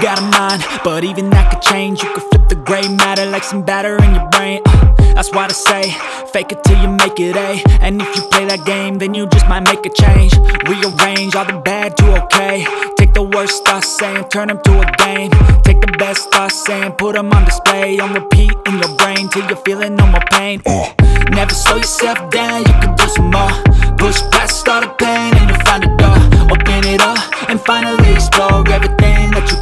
got a mind, but even that could change. You could flip the gray matter like some batter in your brain. That's why I say, fake it till you make it A. And if you play that game, then you just might make a change. Rearrange all the bad to okay. Take the worst thoughts saying, turn them to a game. Take the best thoughts saying, put them on display. On repeat in your brain till you're feeling no more pain. Never slow yourself down, you can do some more. Push past all the pain and you'll find a door. Open it up and finally explore everything that you